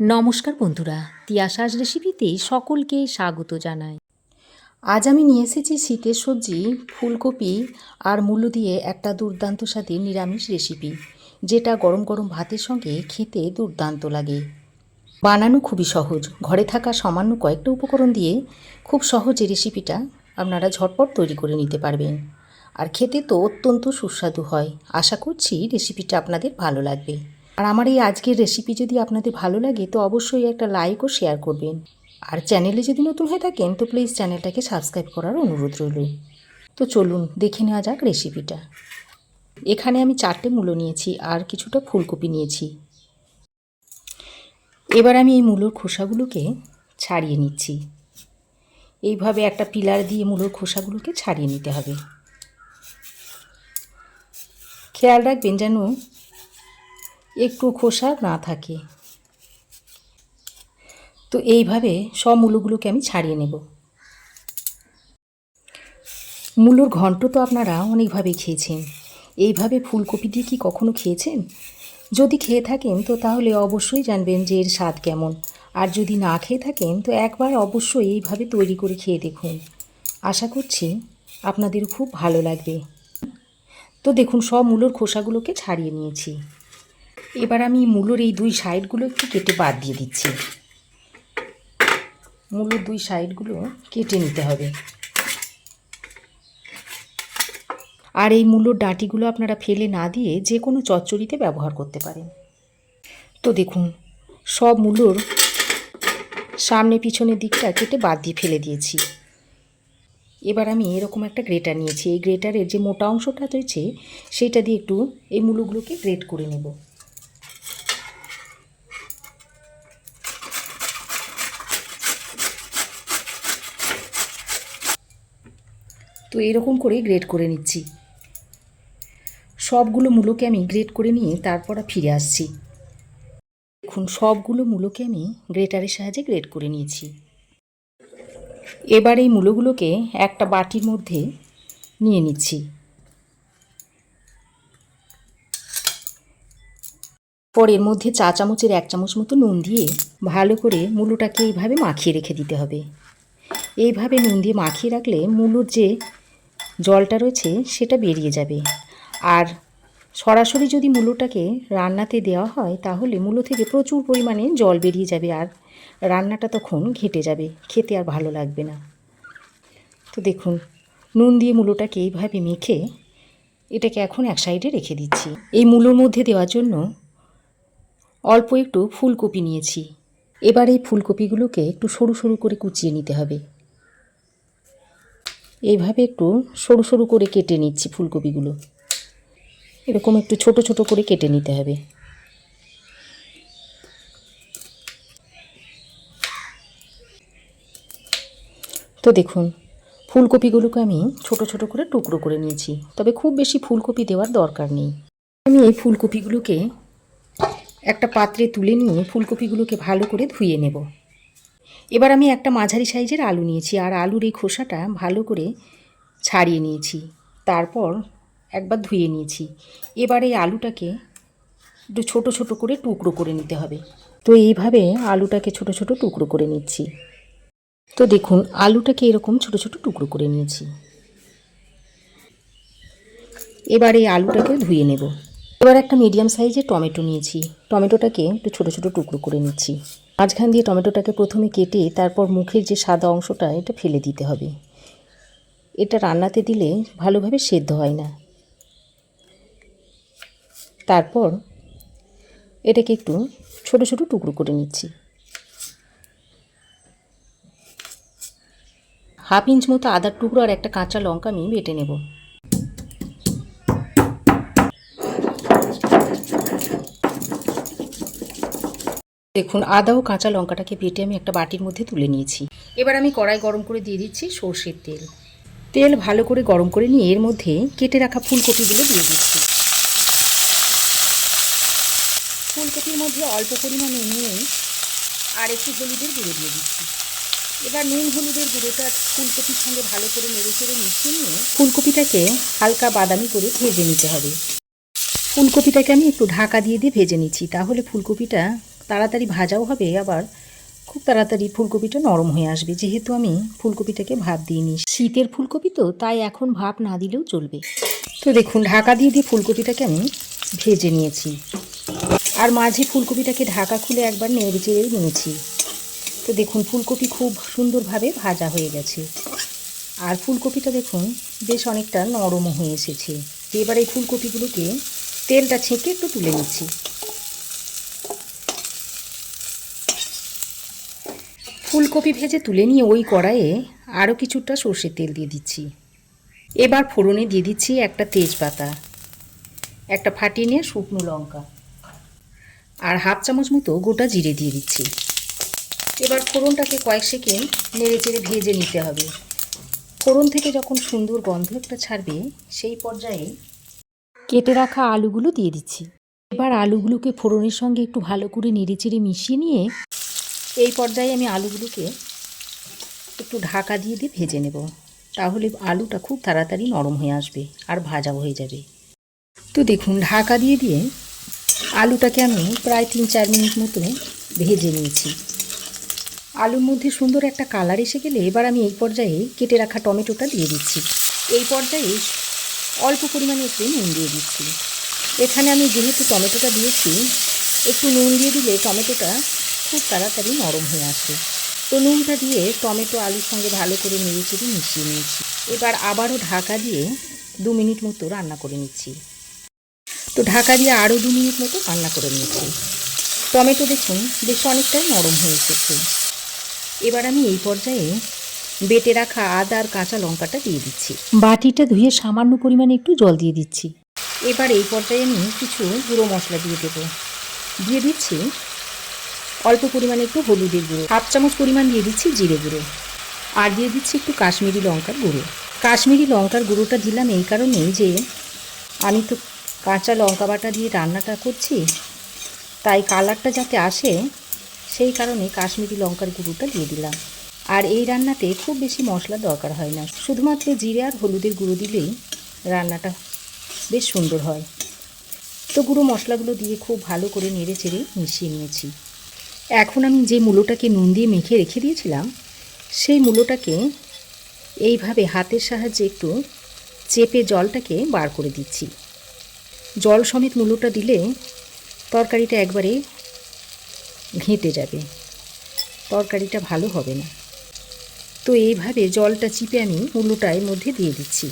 নমস্কার বন্ধুরা, তিয়াসাস রেসিপিতে সকলকে স্বাগত জানাই। আজ আমি নিয়ে এসেছি শীতের সবজি ফুলকপি আর মূলো দিয়ে একটা দুর্দান্ত স্বাদের নিরামিষ রেসিপি, যেটা গরম গরম ভাতের সঙ্গে খেতে দুর্দান্ত লাগে। বানানো খুবই সহজ, ঘরে থাকা সামান্য কয়েকটা উপকরণ দিয়ে খুব সহজে রেসিপিটা আপনারা ঝটপট তৈরি করে নিতে পারবেন। আর খেতে তো অত্যন্ত সুস্বাদু হয়। আশা করছি রেসিপিটা আপনাদের ভালো লাগবে। আর আমার এই আজকের রেসিপি যদি আপনাদের ভালো লাগে তো অবশ্যই একটা লাইক ও শেয়ার করবেন। আর চ্যানেলে যদি নতুন হয়ে থাকেন তো প্লিজ চ্যানেলটাকে সাবস্ক্রাইব করার অনুরোধ রইল। তো চলুন দেখে নেওয়া যাক রেসিপিটা। এখানে আমি 4টে মূলো নিয়েছি আর কিছুটা ফুলকপি নিয়েছি। এবার আমি এই মূলোর খোসাগুলোকে ছাড়িয়ে নিচ্ছি। এইভাবে একটা পিলার দিয়ে মূলোর খোসাগুলোকে ছাড়িয়ে নিতে হবে। খেয়াল রাখবেন যেন একটু খোসা না থাকে। তো এইভাবে সব মূলোগুলোকে আমি ছাড়িয়ে নেব। মূলোর ঘন্ট তো আপনারা অনেকভাবে খেয়েছেন। এইভাবে ফুলকপি দিয়ে কি কখনো খেয়েছেন? যদি খেয়ে থাকেন তো তাহলে অবশ্যই জানবেন যে এর স্বাদ কেমন। আর যদি না খেয়ে থাকেন তো একবার অবশ্যই এইভাবে তৈরি করে খেয়ে দেখুন। আশা করছি আপনাদেরও খুব ভালো লাগবে। তো দেখুন সব মূলোর খোসাগুলোকে ছাড়িয়ে নিয়েছি। এবার আমি মূলোর এই দুই সাইডগুলো একটু কেটে বাদ দিয়ে দিচ্ছি। মূলোর দুই সাইডগুলো কেটে নিতে হবে। আর এই মূলোর ডাঁটিগুলো আপনারা ফেলে না দিয়ে যে কোনো চচ্চড়িতে ব্যবহার করতে পারেন। তো দেখুন সব মূলোর সামনে পিছনের দিকটা কেটে বাদ দিয়ে ফেলে দিয়েছি। এবার আমি এরকম একটা গ্রেটার নিয়েছি। এই গ্রেটারের যে মোটা অংশটা রয়েছে সেইটা দিয়ে একটু এই মূলোগুলোকে গ্রেট করে নেব। তো এরকম করে গ্রেট করে নিচ্ছি। সবগুলো মূলোকে আমি গ্রেট করে নিয়ে তারপর ফিরে আসছি। দেখুন সবগুলো মূলোকে আমি গ্রেটারের সাহায্যে গ্রেট করে নিয়েছি। এবার এই মূলোগুলোকে একটা বাটির মধ্যে নিয়ে নিচ্ছি। পর এর মধ্যে চা চামচের 1 চামচ মতো নুন দিয়ে ভালো করে মূলোটাকে এইভাবে মাখিয়ে রেখে দিতে হবে। এইভাবে নুন দিয়ে মাখিয়ে রাখলে মূলোর যে জলটা রয়েছে সেটা বেরিয়ে যাবে। আর সরাসরি যদি মূলোটাকে রান্নাতে দেওয়া হয় তাহলে মূলো থেকে প্রচুর পরিমাণে জল বেরিয়ে যাবে আর রান্নাটা তখন ঘেটে যাবে, খেতে আর ভালো লাগবে না। তো দেখুন নুন দিয়ে মূলোটাকে এইভাবে মেখে এটাকে এখন এক সাইডে রেখে দিচ্ছি। এই মূলোর মধ্যে দেওয়ার জন্য অল্প একটু ফুলকপি নিয়েছি। এবার এই ফুলকপিগুলোকে একটু সরু সরু করে কুচিয়ে নিতে হবে। এইভাবে একটু সরু সরু করে কেটে নিচ্ছি ফুলকপিগুলো। এরকম একটু ছোট ছোট করে কেটে নিতে হবে। তো দেখুন ফুলকপিগুলোকে আমি ছোট ছোট করে টুকরো করে নিয়েছি, তবে খুব বেশি ফুলকপি দেওয়ার দরকার নেই। আমি এই ফুলকপিগুলোকে একটা পাত্রে তুলে নিয়ে ফুলকপিগুলোকে ভালো করে ধুয়ে নেব। এবার আমি একটা মাঝারি সাইজের আলু নিয়েছি আর আলুর এই খোসাটা ভালো করে ছাড়িয়ে নিয়েছি, তারপর একবার ধুয়ে নিয়েছি। এবার এই আলুটাকে একটু ছোট ছোট করে টুকরো করে নিতে হবে। তো এইভাবে আলুটাকে ছোট ছোট টুকরো করে নিচ্ছি। তো দেখুন আলুটাকে এরকম ছোট ছোট টুকরো করে নিয়েছি। এবার এই আলুটাকে ধুয়ে নেব। এবার একটা মিডিয়াম সাইজের টমেটো নিয়েছি। টমেটোটাকে একটু ছোট ছোট টুকরো করে নিচ্ছি। মাঝখান দিয়ে টমেটোটাকে প্রথমে কেটে তারপর মুখের যে সাদা অংশটা এটা ফেলে দিতে হবে। এটা রান্নাতে দিলে ভালোভাবে সেদ্ধ হয় না। তারপর এটাকে একটু ছোট ছোট টুকরো করে নিচ্ছি। 1/2 ইঞ্চ মতো আদার টুকরো আর একটা কাঁচা লঙ্কা আমি বেটে নেব। দেখুন আদা ও কাঁচা লঙ্কাটাকে বেটে আমি একটা বাটির মধ্যে তুলে নিয়েছি। এবার আমি কড়াই গরম করে দিয়ে দিচ্ছি সর্ষের তেল। তেল ভালো করে গরম করে নিয়ে এর মধ্যে কেটে রাখা ফুলকপিগুলো দিয়ে দিচ্ছি। ফুলকপির মধ্যে অল্প পরিমাণে নুন আর একটু হলুদের গুঁড়ো দিয়ে দিচ্ছি। এবার নুন হলুদের গুঁড়োটা ফুলকপির সঙ্গে ভালো করে নেড়ে চেড়ে মিশিয়ে নিয়ে ফুলকপিটাকে হালকা বাদামি করে ভেজে নিতে হবে। ফুলকপিটাকে আমি একটু ঢাকা দিয়ে ভেজে নিচ্ছি, তাহলে ফুলকপিটা তাড়াতাড়ি ভাজাও হবে, আবার খুব তাড়াতাড়ি ফুলকপিটা নরম হয়ে আসবে, যেহেতু আমি ফুলকপিটাকে ভাপ দিইনি। শীতের ফুলকপি তো, তাই এখন ভাপ না দিলেও চলবে। তো দেখুন, ঢাকা দিয়ে ফুলকপিটাকে আমি ভেজে নিয়েছি, আর মাঝে ফুলকপিটাকে ঢাকা খুলে একবার নেড়ে চেড়ে নিয়েছি। তো দেখুন, ফুলকপি খুব সুন্দরভাবে ভাজা হয়ে গেছে, আর ফুলকপিটা দেখুন বেশ অনেকটা নরমও হয়ে এসেছে। এবার এই ফুলকপিগুলোকে তেলটা ছেঁকে একটু তুলে নিচ্ছি। ফুলকপি ভেজে তুলে নিয়ে ওই কড়াইয়ে আরও কিছুটা সর্ষের তেল দিয়ে দিচ্ছি। এবার ফোড়নে দিয়ে দিচ্ছি একটা তেজপাতা, একটা ফাটিয়ে নিয়ে শুকনো লঙ্কা, আর হাফ চামচ মতো গোটা জিরে দিয়ে দিচ্ছি। এবার ফোড়নটাকে কয়েক সেকেন্ড নেড়ে চেড়ে ভেজে নিতে হবে। ফোড়ন থেকে যখন সুন্দর গন্ধ একটা ছাড়বে, সেই পর্যায়ে কেটে রাখা আলুগুলো দিয়ে দিচ্ছি। এবার আলুগুলোকে ফোড়নের সঙ্গে একটু ভালো করে নেড়ে চেড়ে মিশিয়ে নিয়ে এই পর্যায়ে আমি আলুগুলোকে একটু ঢাকা দিয়ে ভেজে নেব, তাহলে আলুটা খুব তাড়াতাড়ি নরম হয়ে আসবে আর ভাজাও হয়ে যাবে। তো দেখুন, ঢাকা দিয়ে আলুটাকে আমি প্রায় 3-4 মিনিট মতো ভেজে নিয়েছি। আলুর মধ্যে সুন্দর একটা কালার এসে গেলে এবার আমি এই পর্যায়ে কেটে রাখা টমেটোটা দিয়ে দিচ্ছি। এই পর্যায়ে অল্প পরিমাণে একটু নুন দিয়ে দিচ্ছি। এখানে আমি যেহেতু টমেটোটা দিয়েছি, একটু নুন দিয়ে দিলে টমেটোটা খুব তাড়াতাড়ি নরম হয়ে আসবে। তো নুনটা দিয়ে টমেটো আলুর সঙ্গে ভালো করে নেড়ে চেড়ে মিশিয়ে নিয়েছি। এবার আবারও ঢাকা দিয়ে 2 মিনিট মতো রান্না করে নিচ্ছি। তো ঢাকা দিয়ে আরও 2 মিনিট মতো রান্না করে নিয়েছি। টমেটো দেখুন বেশ অনেকটাই নরম হয়ে এসেছে। এবার আমি এই পর্যায়ে বেটে রাখা আদা আর কাঁচা লঙ্কাটা দিয়ে দিচ্ছি। বাটিটা ধুয়ে সামান্য পরিমাণে একটু জল দিয়ে দিচ্ছি। এবার এই পর্যায়ে আমি কিছু গুঁড়ো মশলা দিয়ে দেবো। দিয়ে দিচ্ছি অল্প পরিমাণে একটু হলুদের গুঁড়ো, হাফ চামচ পরিমাণ দিয়ে দিচ্ছি জিরে গুঁড়ো, আর দিয়ে দিচ্ছি একটু কাশ্মীরি লঙ্কার গুঁড়ো। কাশ্মীরি লঙ্কার গুঁড়োটা দিলাম এই কারণেই যে আমি তো কাঁচা লঙ্কা বাটা দিয়ে রান্নাটা করছি, তাই কালারটা যাতে আসে সেই কারণে কাশ্মীরি লঙ্কার গুঁড়োটা দিয়ে দিলাম। আর এই রান্নাতে খুব বেশি মশলা দরকার হয় না, শুধুমাত্র জিরে আর হলুদের গুঁড়ো দিলেই রান্নাটা বেশ সুন্দর হয়। তো গুঁড়ো মশলাগুলো দিয়ে খুব ভালো করে নেড়ে চেড়ে মিশিয়ে নিয়েছি। এখন আমি যে মূলোটাকে নুন দিয়ে মেখে রেখে দিয়েছিলাম, সেই মূলোটাকে এইভাবে হাতের সাহায্যে একটু চেপে জলটাকে বার করে দিচ্ছি। জল সমেত মূলোটা দিলে তরকারিটা একবারে ঘেঁটে যাবে, তরকারিটা ভালো হবে না। তো এইভাবে জলটা চিপে আমি মূলোটা এর মধ্যে দিয়ে দিচ্ছি।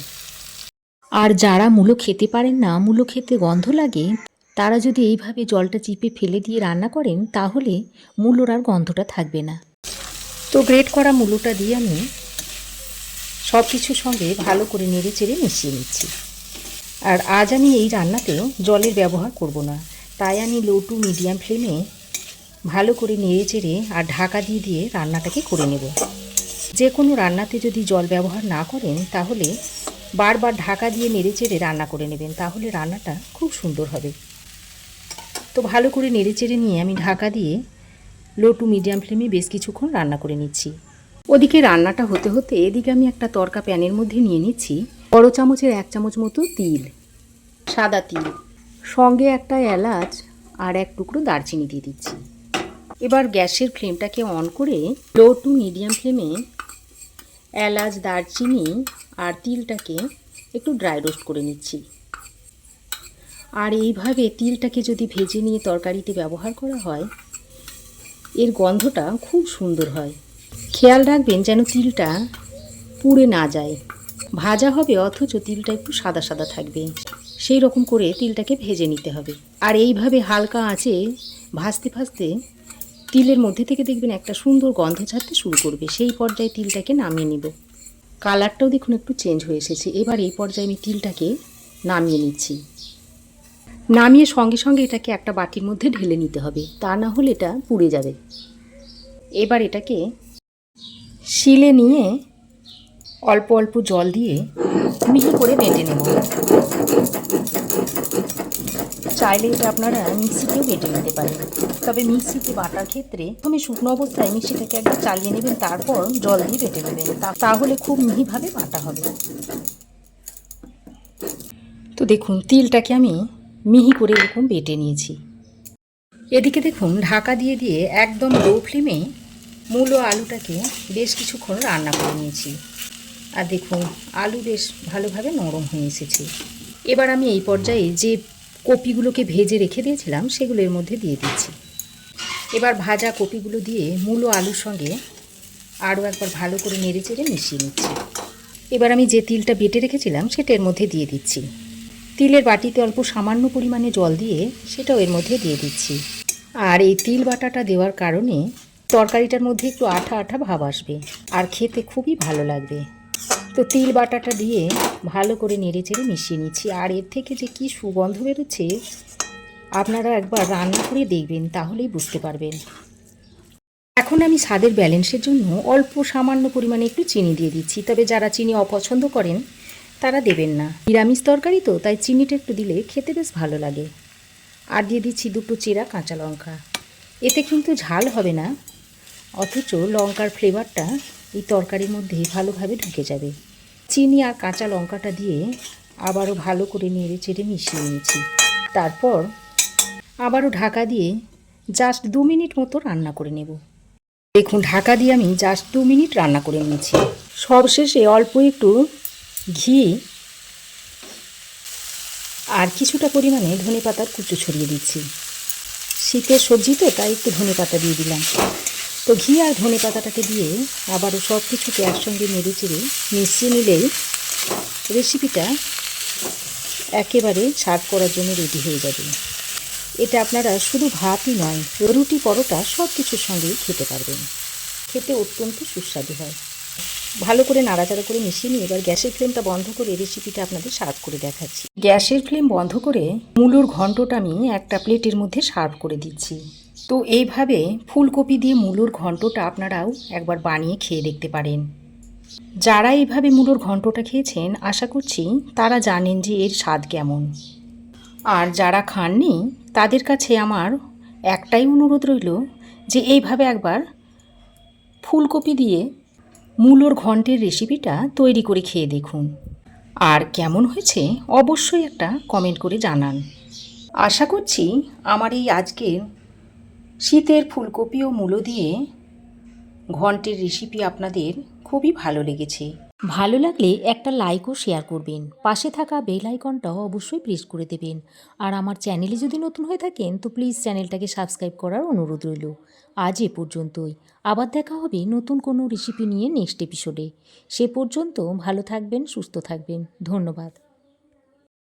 আর যারা মূলো খেতে পারেন না, মূলো খেতে গন্ধ লাগে, তারা যদি এইভাবে জলটা চিপে ফেলে দিয়ে রান্না করেন, তাহলে মূলোর আর গন্ধটা থাকবে না। তো গ্রেট করা মূলোটা দিয়ে আমি সব কিছুর সঙ্গে ভালো করে নেড়ে চেড়ে মিশিয়ে নিচ্ছি। আর আজ আমি এই রান্নাতে জলের ব্যবহার করব না, তাই আমি লো টু মিডিয়াম ফ্লেমে ভালো করে নেড়ে চেড়ে আর ঢাকা দিয়ে রান্নাটাকে করে নেব। যে কোনো রান্নাতে যদি জল ব্যবহার না করেন, তাহলে বারবার ঢাকা দিয়ে নেড়ে চেড়ে রান্না করে নেবেন, তাহলে রান্নাটা খুব সুন্দর হবে। তো ভালো করে নেড়ে চেড়ে নিয়ে আমি ঢাকা দিয়ে লো টু মিডিয়াম ফ্লেমে বেশ কিছুক্ষণ রান্না করে নিচ্ছি। ওদিকে রান্নাটা হতে হতে এদিকে আমি একটা তড়কা প্যানের মধ্যে নিয়ে নিচ্ছি বড় চামচের 1 চামচ মতো তিল, সাদা তিল, সঙ্গে একটা এলাচ আর 1 টুকরো দারচিনি দিয়ে দিচ্ছি। এবার গ্যাসের ফ্লেমটাকে অন করে লো টু মিডিয়াম ফ্লেমে এলাচ, দারচিনি আর তিলটাকে একটু ড্রাই রোস্ট করে নিচ্ছি। আর এইভাবে তিলটাকে যদি ভেজে নিয়ে তরকারিতে ব্যবহার করা হয়, এর গন্ধটা খুব সুন্দর হয়। খেয়াল রাখবেন যেন তিলটা পুড়ে না যায়, ভাজা হবে অথচ তিলটা একটু সাদা সাদা থাকবে, সেই রকম করে তিলটাকে ভেজে নিতে হবে। আর এইভাবে হালকা আঁচে ভাজতে ভাজতে তিলের মধ্যে থেকে দেখবেন একটা সুন্দর গন্ধ ছাড়তে শুরু করবে, সেই পর্যায়ে তিলটাকে নামিয়ে নেব। কালারটাও দেখুন একটু চেঞ্জ হয়ে এসেছে। এবার এই পর্যায়ে আমি তিলটাকে নামিয়ে নিচ্ছি। নামিয়ে সঙ্গে সঙ্গে এটাকে একটা বাটির মধ্যে ঢেলে নিতে হবে, তা না হলে এটা পুড়ে যাবে। এবার এটাকে শিলে নিয়ে অল্প অল্প জল দিয়ে মিহি করে বেটে নেব। চাইলে এটা আপনারা মিক্সিতেও বেটে নিতে পারেন, তবে মিক্সিতে বাটার ক্ষেত্রে প্রথমে শুকনো অবস্থায় মিক্সিটাকে একবার চালিয়ে নেবেন, তারপর জল দিয়ে বেটে নেবেন, তাহলে খুব মিহিভাবে বাটা হবে। তো দেখুন, তিলটাকে আমি মিহি করে এরকম বেটে নিয়েছি। এদিকে দেখুন ঢাকা দিয়ে দিয়ে একদম লো ফ্লেমে মূলো আলুটাকে বেশ কিছুক্ষণ রান্না করে নিয়েছি। আর দেখুন আলু বেশ ভালোভাবে নরম হয়ে এসেছে। এবার আমি এই পর্যায়ে যে কপিগুলোকে ভেজে রেখে দিয়েছিলাম সেগুলো এর মধ্যে দিয়ে দিচ্ছি। এবার ভাজা কপিগুলো দিয়ে মূলো আলুর সঙ্গে আরও একবার ভালো করে নেড়ে চেড়ে মিশিয়ে নিচ্ছি। এবার আমি যে তিলটা বেটে রেখেছিলাম সেটা এর মধ্যে দিয়ে দিচ্ছি। তিলের বাটিতে অল্প সামান্য পরিমাণে জল দিয়ে সেটাও এর মধ্যে দিয়ে দিচ্ছি। আর এই তিল বাটাটা দেওয়ার কারণে তরকারিটার মধ্যে একটু আঠা আঠা ভাব আসবে আর খেতে খুবই ভালো লাগবে। তো তিল বাটাটা দিয়ে ভালো করে নেড়ে চেড়ে মিশিয়ে নিচ্ছি। আর এর থেকে যে কী সুগন্ধ বেরোচ্ছে আপনারা একবার রান্না করে দেখবেন, তাহলেই বুঝতে পারবেন। এখন আমি স্বাদের ব্যালেন্সের জন্য অল্প সামান্য পরিমাণে একটু চিনি দিয়ে দিচ্ছি, তবে যারা চিনি অপছন্দ করেন তারা দেবেন না। নিরামিষ তরকারি তো, তাই চিনিটা একটু দিলে খেতে বেশ ভালো লাগে। আর দিয়ে দিচ্ছি দুটো চেরা কাঁচা লঙ্কা। এতে কিন্তু ঝাল হবে না, অথচ লঙ্কার ফ্লেভারটা এই তরকারির মধ্যে ভালোভাবে ঢুকে যাবে। চিনি আর কাঁচা লঙ্কাটা দিয়ে আবারও ভালো করে নেড়ে চেড়ে মিশিয়ে নিয়েছি। তারপর আবারও ঢাকা দিয়ে জাস্ট 2 মিনিট মতো রান্না করে নেব। দেখুন ঢাকা দিয়ে আমি জাস্ট 2 মিনিট রান্না করে নিয়েছি। সবশেষে অল্প একটু ঘি আর কিছুটা পরিমাণে ধনেপাতার কুচো ছড়িয়ে দিচ্ছি। শীতের সবজি তো, তাই একটু ধনেপাতা দিয়ে দিলাম। তো ঘি আর ধনেপাতাটাকে দিয়ে আবারও সব কিছুকে একসঙ্গে নেড়ে চেড়ে মিশিয়ে নিলেই রেসিপিটা একেবারে সার্ভ করার জন্য রেডি হয়ে যাবে। এটা আপনারা শুধু ভাতই নয়, রুটি পরোটা সব কিছুর সঙ্গেই খেতে পারবেন। খেতে অত্যন্ত সুস্বাদু হয়। ভালো করে নাড়াচাড়া করে মিশিয়ে নিয়ে এবার গ্যাসের ফ্লেমটা বন্ধ করে রেসিপিটা আপনাদের সার্ভ করে দেখাচ্ছি। গ্যাসের ফ্লেম বন্ধ করে মূলোর ঘন্টটা আমি একটা প্লেটের মধ্যে সার্ভ করে দিচ্ছি। তো এইভাবে ফুলকপি দিয়ে মূলোর ঘন্টটা আপনারাও একবার বানিয়ে খেয়ে দেখতে পারেন। যারা এইভাবে মূলোর ঘন্টটা খেয়েছেন আশা করছি তারা জানেন যে এর স্বাদ কেমন। আর যারা খাননি তাদের কাছে আমার একটাই অনুরোধ রইল যে এইভাবে একবার ফুলকপি দিয়ে মূলোর ঘন্টের রেসিপিটা তৈরি করে খেয়ে দেখুন। আর কেমন হয়েছে অবশ্যই একটা কমেন্ট করে জানান। আশা করছি আমার এই আজকের শীতের ফুলকপি ও মূলো দিয়ে ঘন্টের রেসিপি আপনাদের খুবই ভালো লেগেছে। ভালো লাগলে একটা লাইক ও শেয়ার করবেন। পাশে থাকা বেল আইকনটাও অবশ্যই প্রেস করে দেবেন। আর আমার চ্যানেলে যদি নতুন হয়ে থাকেন তো প্লিজ চ্যানেলটাকে সাবস্ক্রাইব করার অনুরোধ রইল। আজ এ পর্যন্তই। আবার দেখা হবে নতুন কোনো রেসিপি নিয়ে নেক্সট এপিসোডে। সে পর্যন্ত ভালো থাকবেন, সুস্থ থাকবেন। ধন্যবাদ।